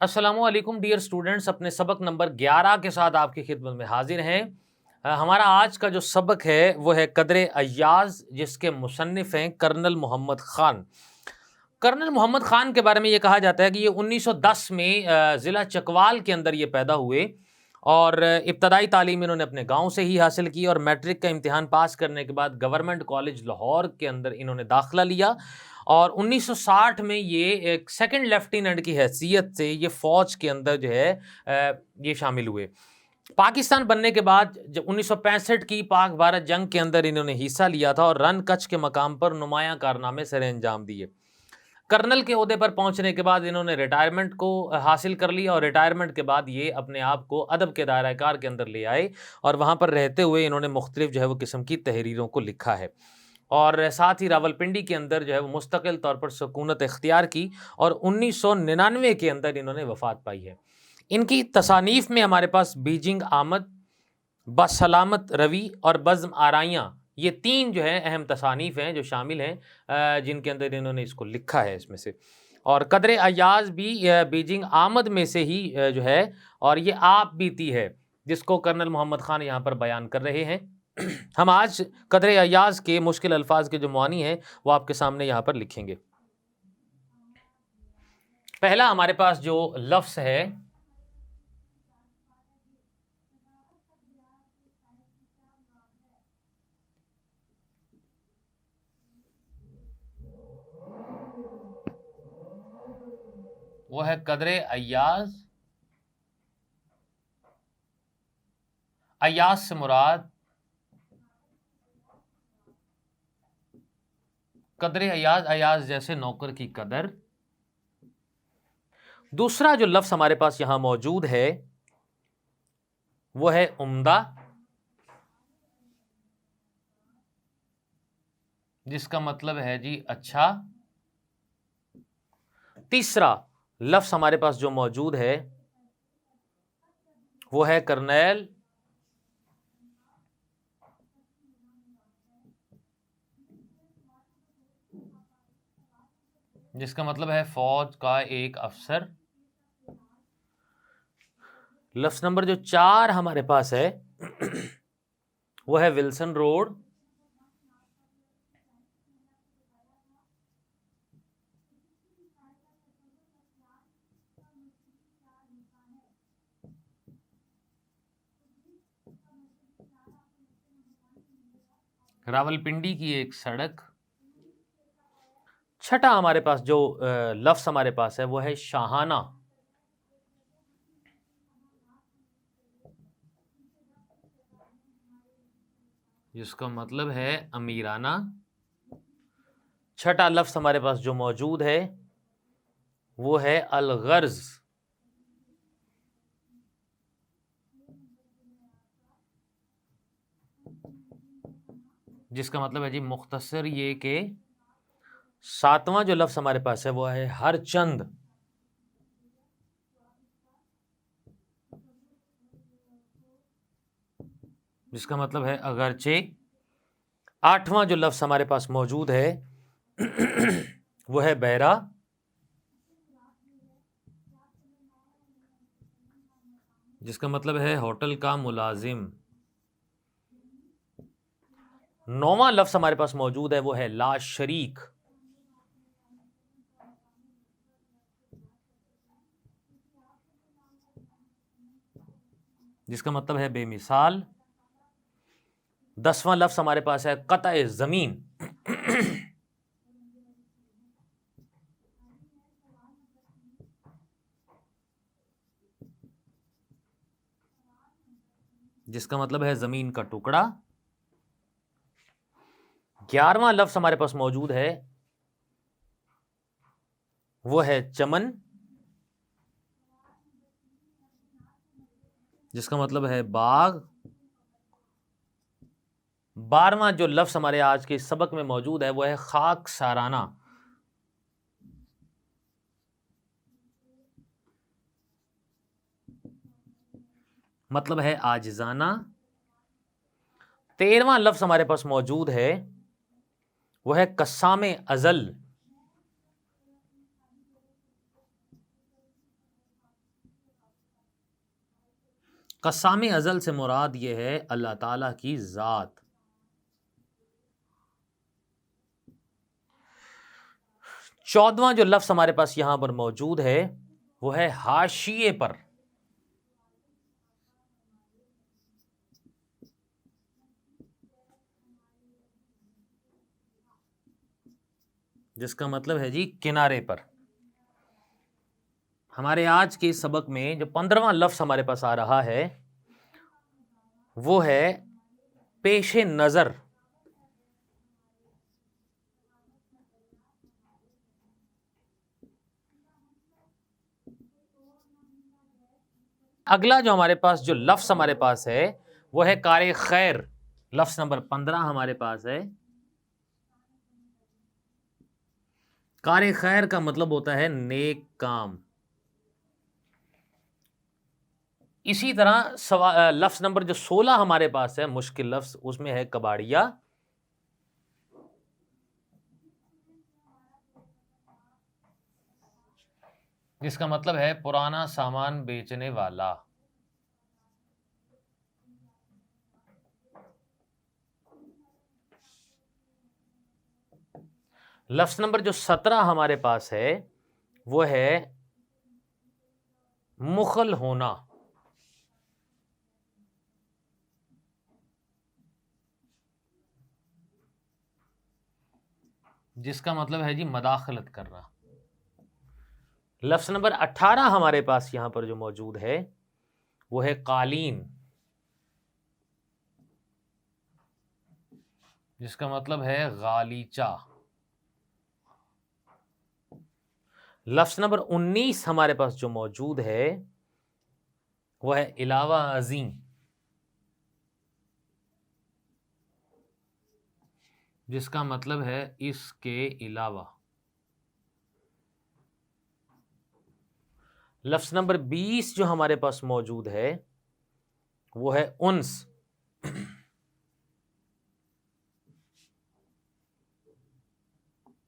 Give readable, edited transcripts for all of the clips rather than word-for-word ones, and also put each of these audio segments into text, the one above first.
अस्सलामुअलैकुम dear students, अपने सबक नंबर 11 के साथ आपकी खिदमत में हाजिर हैं। हमारा आज का जो सबक है वो है कदरे अय्याज, जिसके मुसन्निफ़ हैं कर्नल मोहम्मद ख़ान। कर्नल मोहम्मद ख़ान के बारे में ये कहा जाता है कि ये 1910 में ज़िला चकवाल के अंदर ये पैदा हुए और इब्तदाई तालीम इन्होंने अपने गांव से ही हासिल की और मैट्रिक का इम्तिहान पास करने के बाद गवर्नमेंट कॉलेज लाहौर के अंदर इन्होंने दाखिला लिया और 1960 में ये एक सेकंड लेफ्टिनेंट की हैसियत से ये फ़ौज के अंदर जो है ये शामिल हुए। पाकिस्तान बनने के बाद जब 1965 की पाक भारत जंग के अंदर इन्होंने हिस्सा लिया था और रन कच्छ के मकाम पर नुमायां कारनामे सर अंजाम दिए। कर्नल के ओहदे पर पहुंचने के बाद इन्होंने रिटायरमेंट को हासिल कर लिया और रिटायरमेंट के बाद ये अपने आप को अदब के दायरा कार के अंदर ले आए और वहाँ पर रहते हुए इन्होंने मुख्तलिफ जो है वो किस्म की तहरीरों को लिखा है और साथ ही रावलपिंडी के अंदर जो है वो मुस्तकिल तौर पर सुकूनत इख्तियार की और 1999 के अंदर इन्होंने वफ़ात पाई है। इनकी तसानीफ़ में हमारे पास बीजिंग आमद, बसलामत रवि और बज़्म आराइयाँ, ये तीन जो है अहम तसानीफ़ हैं जो शामिल हैं जिनके अंदर इन्होंने इसको लिखा है इसमें से। और कदर अयाज भी बीजिंग आमद में से ही जो है और ये आप बीती है जिसको कर्नल मोहम्मद ख़ान यहाँ पर बयान कर रहे हैं। हम आज कदर अयाज के मुश्किल अल्फाज के जो मानी हैं वो आपके सामने यहाँ पर लिखेंगे। पहला हमारे पास जो लफ्ज़ है वो है कदरे अय्याज। अय्याज से मुराद कदरे अय्याज, अय्याज जैसे नौकर की कदर। दूसरा जो लफ्ज हमारे पास यहां मौजूद है वो है उम्दा, जिसका मतलब है जी अच्छा। तीसरा लफ्ज हमारे पास जो मौजूद है वो है कर्नैल, जिसका मतलब है फौज का एक अफसर। लफ्ज नंबर जो 4 हमारे पास है वो है विल्सन रोड, रावलपिंडी की एक सड़क। छठा हमारे पास जो लफ्ज हमारे पास है वो है शाहाना, जिसका मतलब है अमीराना। छठा लफ्ज हमारे पास जो मौजूद है वो है अलगर्ज, जिसका मतलब है जी मुख्तसर ये कि। सातवां जो लफ्ज हमारे पास है वो है हर चंद, जिसका मतलब है अगरचे। आठवां जो लफ्ज हमारे पास मौजूद है वो है बहरा, जिसका मतलब है होटल का मुलाजिम। नौवां लफ्ज हमारे पास मौजूद है वो है ला शरीक, जिसका मतलब है बेमिसाल। 10वां लफ्ज हमारे पास है कतए जमीन, जिसका मतलब है जमीन का टुकड़ा। 11वां लफ्ज हमारे पास मौजूद है वो है चमन, जिसका मतलब है बाग। 12वां जो लफ्ज हमारे आज के सबक में मौजूद है वो है खाक साराना, मतलब है आजिजाना। 13वां लफ्ज हमारे पास मौजूद है वो है कस्सामे अजल। कस्सामे अजल से मुराद ये है अल्लाह ताला की जात। चौदवां जो लफ्ज हमारे पास यहां पर मौजूद है वो है हाशिए पर। जिसका मतलब है जी किनारे पर। हमारे आज के सबक में जो 15वां लफ्ज हमारे पास आ रहा है वो है पेशे नजर। अगला जो हमारे पास जो लफ्ज हमारे पास है वो है कार खैर। लफ्ज नंबर 15 हमारे पास है। कार खैर का मतलब होता है नेक काम। इसी तरह लफ्ज नंबर जो 16 हमारे पास है मुश्किल लफ्ज, उसमें है कबाड़िया। जिसका मतलब है पुराना सामान बेचने वाला। लफ्ज नंबर जो 17 हमारे पास है वो है मुखल होना। जिसका मतलब है जी मदाखलत करना। लफ्ज नंबर 18 हमारे पास यहां पर जो मौजूद है वो है कालीन। जिसका मतलब है गालीचा। लफ्ज नंबर 19 हमारे पास जो मौजूद है वो है इलावा अजीम। जिसका मतलब है इसके अलावा। लफ्ज नंबर 20 जो हमारे पास मौजूद है वो है उन्स।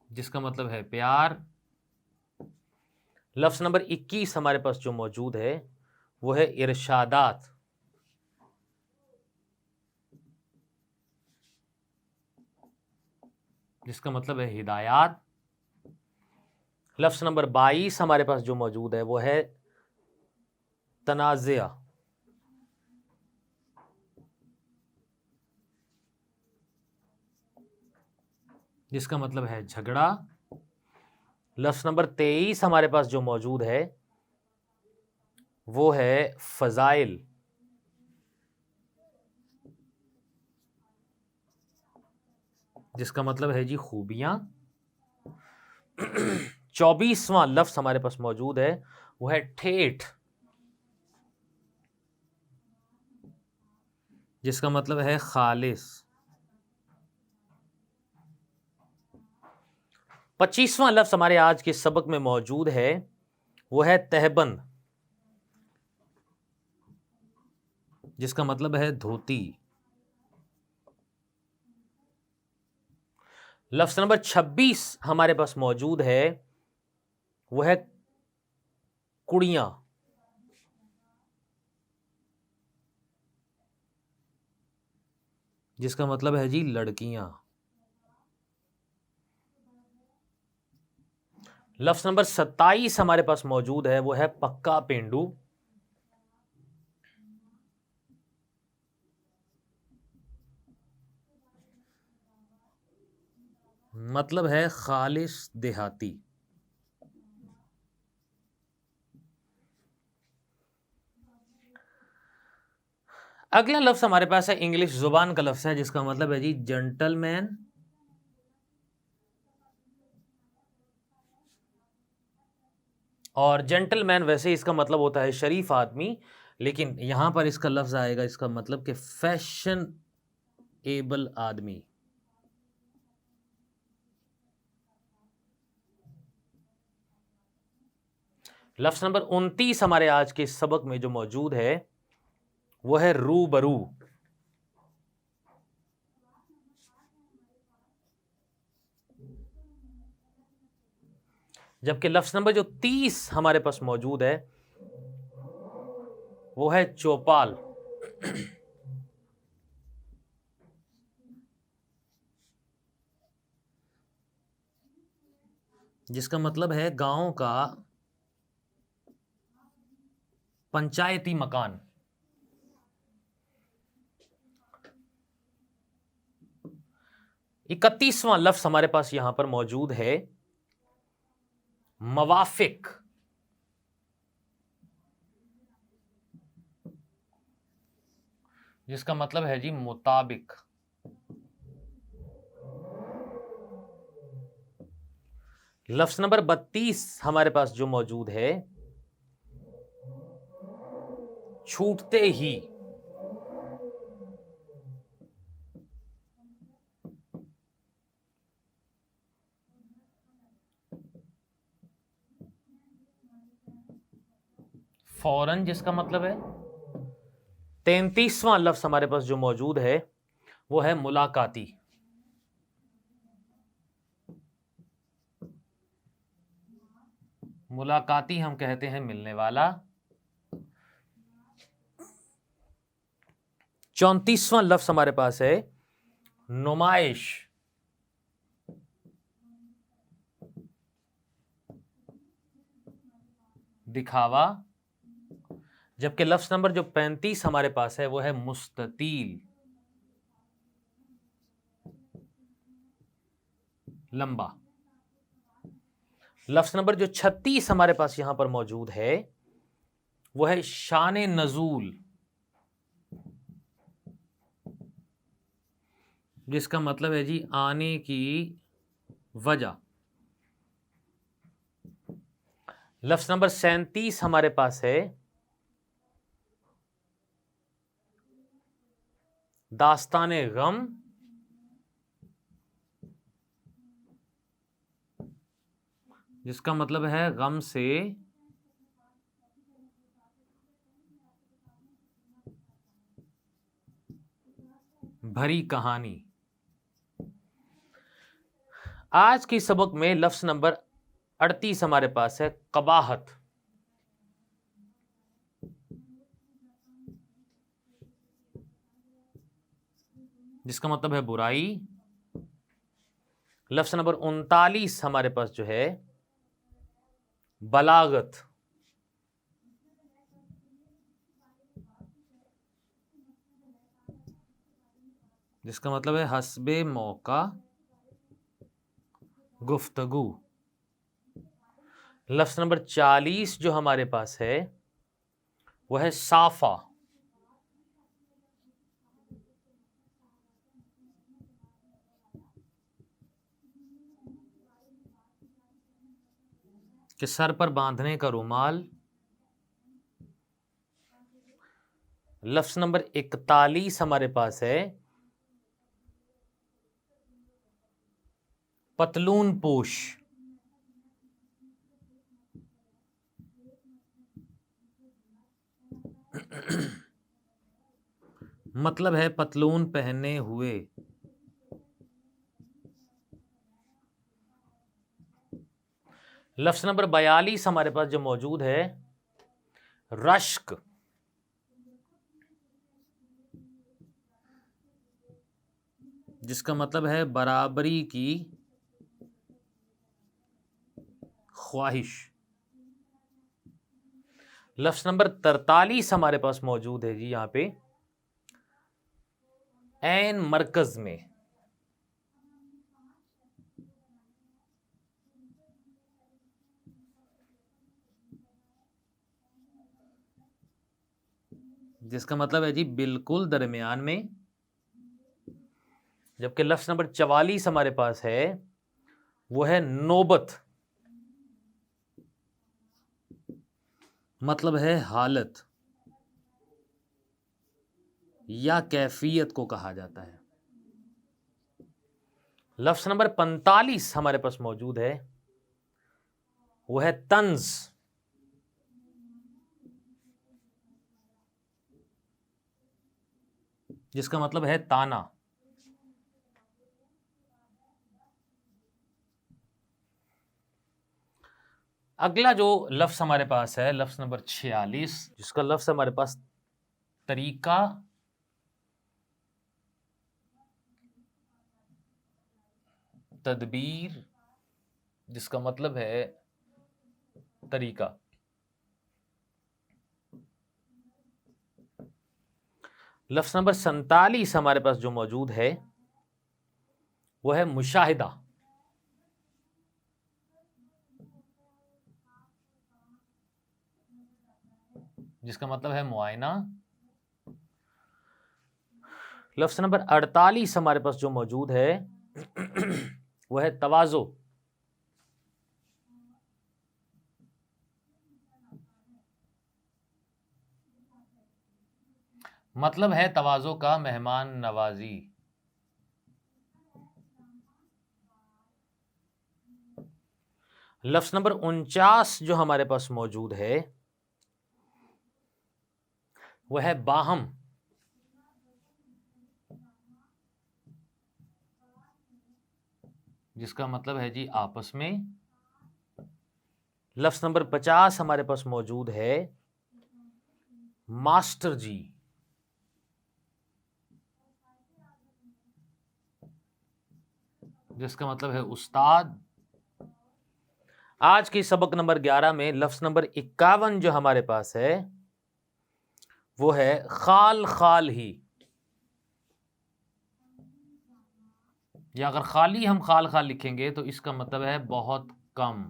जिसका मतलब है प्यार। लफ्ज नंबर 21 हमारे पास जो मौजूद है वो है इरशादात। जिसका मतलब है हिदायत। लफ्ज नंबर 22 हमारे पास जो मौजूद है वो है तनाज़ा। जिसका मतलब है झगड़ा। लफ्ज नंबर 23 हमारे पास जो मौजूद है वो है फजाइल। जिसका मतलब है जी खूबियां। 24वां लफ्ज हमारे पास मौजूद है वो है ठेठ। जिसका मतलब है खालिस। 25वां लफ्ज हमारे आज के सबक में मौजूद है वो है तहबंद। जिसका मतलब है धोती। लफ्ज नंबर 26 हमारे पास मौजूद है वो है कुड़ियां। जिसका मतलब है जी लड़कियां। लफ्ज नंबर 27 हमारे पास मौजूद है वो है पक्का पेंडू। मतलब है खालिस देहाती। अगला लफ्ज हमारे पास है इंग्लिश जुबान का लफ्ज है जिसका मतलब है जी जेंटलमैन। और जेंटलमैन वैसे इसका मतलब होता है शरीफ आदमी, लेकिन यहां पर इसका लफ्ज आएगा इसका मतलब कि फैशन एबल आदमी। लफ्ज नंबर 29 हमारे आज के सबक में जो मौजूद है वो है रूबरू। जबकि लफ्ज नंबर जो 30 हमारे पास मौजूद है वो है चौपाल। जिसका मतलब है गांव का पंचायती मकान। इकतीसवां लफ्ज हमारे पास यहां पर मौजूद है मवाफिक। जिसका मतलब है जी मुताबिक। लफ्ज नंबर 32 हमारे पास जो मौजूद है छूटते ही। फौरन जिसका मतलब है। 33वां लफ्ज हमारे पास जो मौजूद है वो है मुलाकाती। मुलाकाती हम कहते हैं मिलने वाला। 34वां लफ्ज हमारे पास है नुमाइश। दिखावा। जबकि लफ्ज नंबर जो 35 हमारे पास है वो है मुस्ततील। लंबा। लफ्ज नंबर जो 36 हमारे पास यहां पर मौजूद है वो है शान नजूल। जिसका मतलब है जी आने की वजह। लफ्ज नंबर 37 हमारे पास है दास्ताने गम। जिसका मतलब है गम से भरी कहानी। आज की सबक में लफ्ज नंबर 38 हमारे पास है कबाहत। जिसका मतलब है बुराई। लफ्ज नंबर 39 हमारे पास जो है बलागत। जिसका मतलब है हस्बे मौका गुफ्तगू। लफ्ज नंबर 40 जो हमारे पास है वो है साफा। कि सर पर बांधने का रुमाल। लफ्ज नंबर 41 हमारे पास है पतलून पोश। मतलब है पतलून पहने हुए। लफ्ज नंबर 42 हमारे पास जो मौजूद है रश्क। जिसका मतलब है बराबरी की ख्वाहिश। लफ्ज नंबर 43 हमारे पास मौजूद है जी यहां पे ऐन मरकज में। जिसका मतलब है जी बिल्कुल दरमियान में। जबकि लफ्ज नंबर 44 हमारे पास है वो है नौबत। मतलब है हालत या कैफियत को कहा जाता है। लफ्ज नंबर 45 हमारे पास मौजूद है वो है तंज। जिसका मतलब है ताना। अगला जो लफ्ज हमारे पास है लफ्ज नंबर 46, जिसका लफ्ज हमारे पास तरीका, तदबीर, जिसका मतलब है तरीका। लफ्ज नंबर 47 हमारे पास जो मौजूद है वो है मुशाहिदा, जिसका मतलब है मुआयना। लफ्ज नंबर 48 हमारे पास जो मौजूद है वो है तवाज़ो, मतलब है तवाज़ो का मेहमान नवाजी। लफ्ज नंबर 49 जो हमारे पास मौजूद है वो है बाहम, जिसका मतलब है जी आपस में। लफ्ज नंबर 50 हमारे पास मौजूद है मास्टर जी, जिसका मतलब है उस्ताद। आज की सबक नंबर 11 में लफ्ज नंबर 51 जो हमारे पास है वो है खाल खाल ही, या अगर खाली हम खाल खाल लिखेंगे तो इसका मतलब है बहुत कम।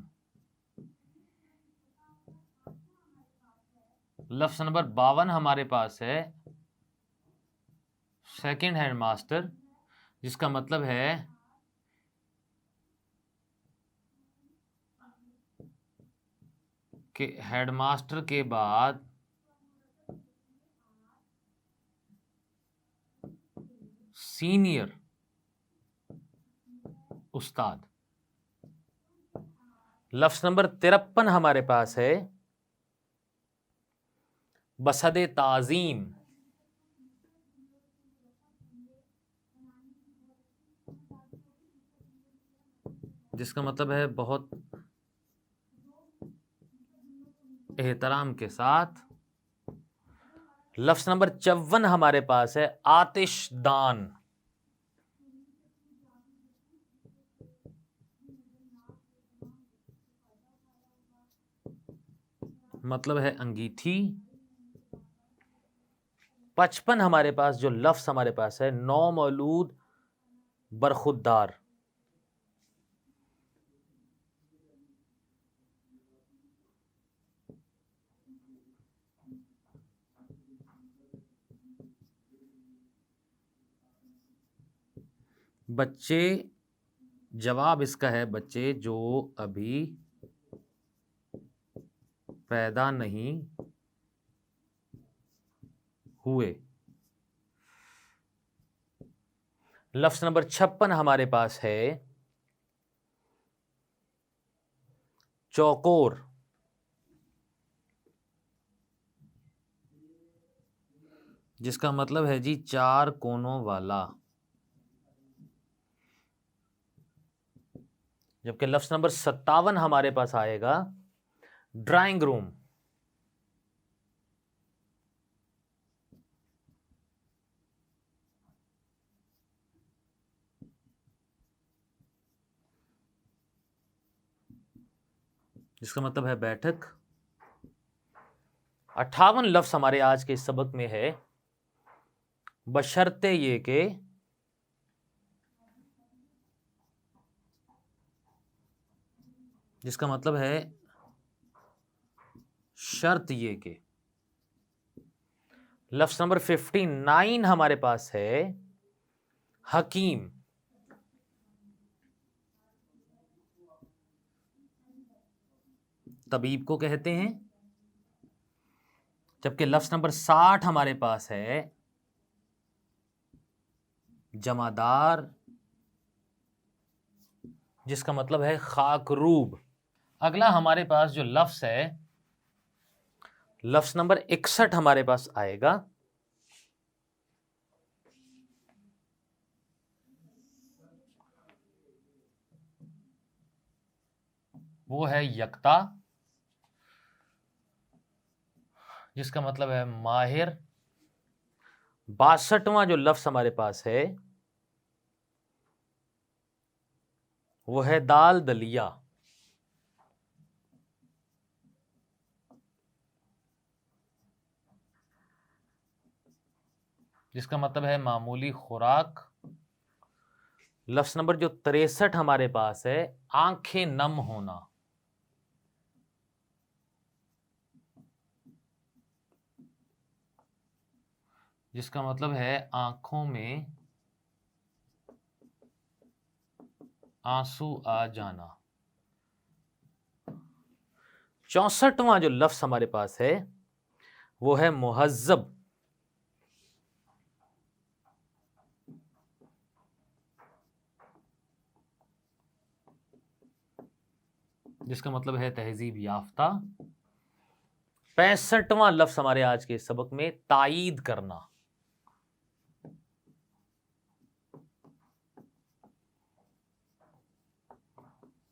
लफ्ज नंबर 52 हमारे पास है सेकंड हैंड मास्टर, जिसका मतलब है कि हेडमास्टर के बाद सीनियर उस्ताद। लफ्ज नंबर 53 हमारे पास है बसदे ताजीम, जिसका मतलब है बहुत एहतराम के साथ। लफ्ज नंबर 54 हमारे पास है आतिशदान, मतलब है अंगीठी। 55 हमारे पास जो लफ्ज हमारे पास है नौ मौलूद बरखुद्दार, बच्चे, जवाब इसका है बच्चे जो अभी पैदा नहीं हुए। लफ्ज नंबर 56 हमारे पास है चौकोर, जिसका मतलब है जी चार कोनों वाला। जबकि लफ्ज नंबर 57 हमारे पास आएगा ड्राइंग रूम, जिसका मतलब है बैठक। 58 लफ्ज हमारे आज के इस सबक में है बशर्ते ये के, जिसका मतलब है शर्त ये के। लफ्ज नंबर 59 हमारे पास है हकीम, तबीब को कहते हैं। जबकि लफ्ज नंबर 60 हमारे पास है जमादार, जिसका मतलब है खाकरूब। अगला हमारे पास जो लफ्ज है लफ्ज नंबर 61 हमारे पास आएगा वो है यकता, जिसका मतलब है माहिर। 62वां जो लफ्ज हमारे पास है वो है दाल दलिया। जिसका मतलब है मामूली खुराक। लफ्ज नंबर जो 63 हमारे पास है आंखें नम होना। जिसका मतलब है आंखों में आंसू आ जाना। 64वां जो लफ्ज हमारे पास है वो है मुहज्जब। जिसका मतलब है तहजीब याफ्ता। 65वां लफ्ज हमारे आज के सबक में तायीद करना।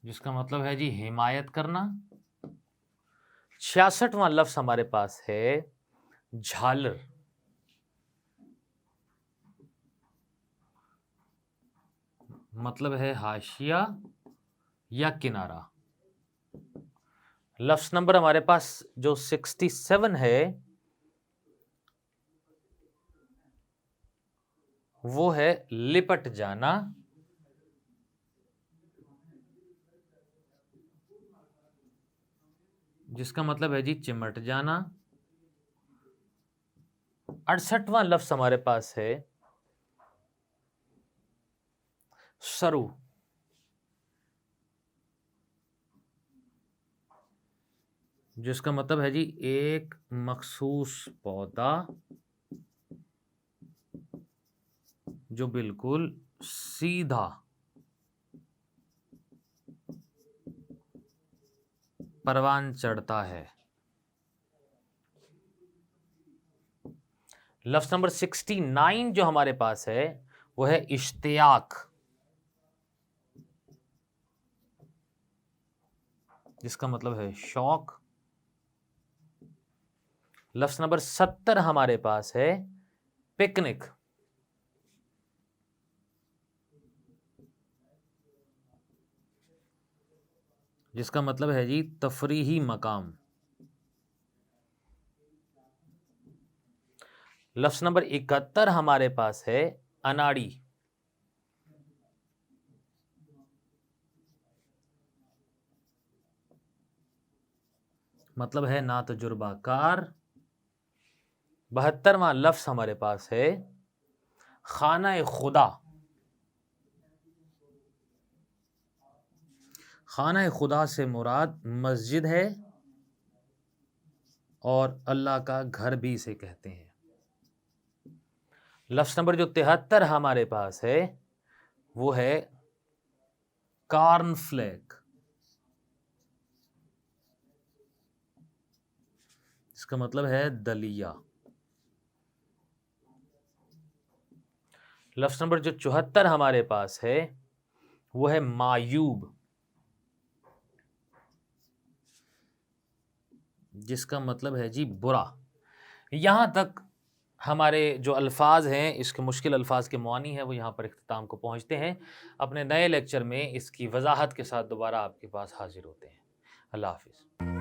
जिसका मतलब है जी हिमायत करना। 66वां लफ्ज हमारे पास है झालर। मतलब है हाशिया या किनारा। लफ्ज नंबर हमारे पास जो 67 है वो है लिपट जाना। जिसका मतलब है जी चिमट जाना। 68वां लफ्ज हमारे पास है सरू। जिसका मतलब है जी एक मखसूस पौधा जो बिल्कुल सीधा परवान चढ़ता है। लफ्ज नंबर 69 जो हमारे पास है वो है इश्तियाक। जिसका मतलब है शौक। लफ्ज नंबर 70 हमारे पास है पिकनिक। जिसका मतलब है जी तफरीही मकाम। लफ्ज नंबर 71 हमारे पास है अनाड़ी। मतलब है ना तजुर्बाकार। 72वां लफ्ज हमारे पास है खाना खुदा। खाना खुदा से मुराद मस्जिद है और अल्लाह का घर भी इसे कहते हैं। लफ्ज नंबर जो 73 हमारे पास है वो है कॉर्नफ्लेक। इसका मतलब है दलिया। लफ्ज नंबर जो 74 हमारे पास है वो है मायूब। जिसका मतलब है जी बुरा। यहां तक हमारे जो अल्फाज हैं इसके मुश्किल अल्फाज के मानी है वो यहाँ पर इख्तिताम को पहुँचते हैं। अपने नए लेक्चर में इसकी वजाहत के साथ दोबारा आपके पास हाजिर होते हैं। अल्लाह हाफिज़।